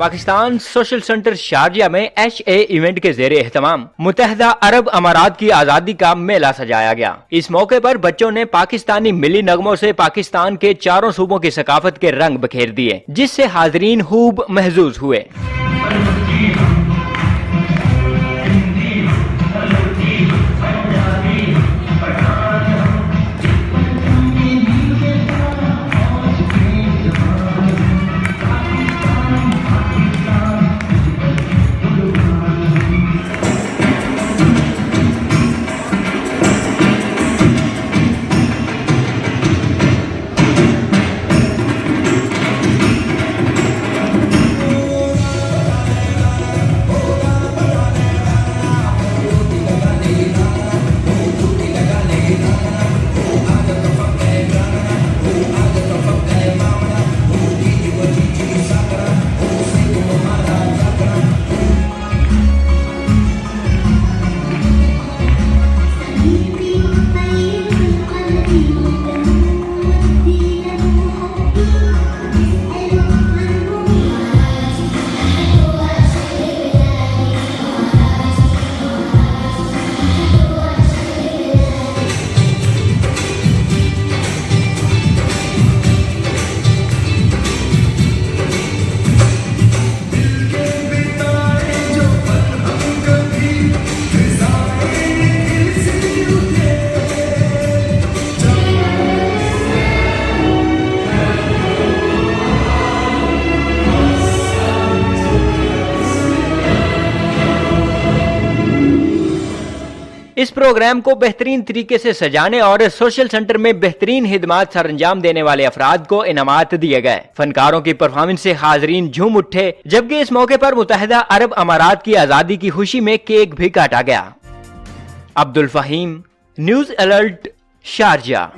Pakistan social centre Sharjah में HA event के ज़ेरे एहतमाम मुत्तहदा अरब अमारात की आज़ादी का मेला सजाया गया। इस मौके पर बच्चों ने पाकिस्तानी मिली नगमों से पाकिस्तान के चारों सूबों की सकाफत के रंग बखेर दिए, जिससे हाज़रीन खूब महजूज हुए। इस प्रोग्राम को बेहतरीन तरीके से सजाने और सोशल सेंटर में बेहतरीन हिदमात सरअंजाम देने वाले अफराद को इनामात दिए गए। फनकारों की परफॉर्मेंस से हाजरीन झूम उठे, जबकि इस मौके पर मुत्तहदा अरब अमारात की आजादी की खुशी में केक भी काटा गया। Abdul Fahim, news alert, Sharjah.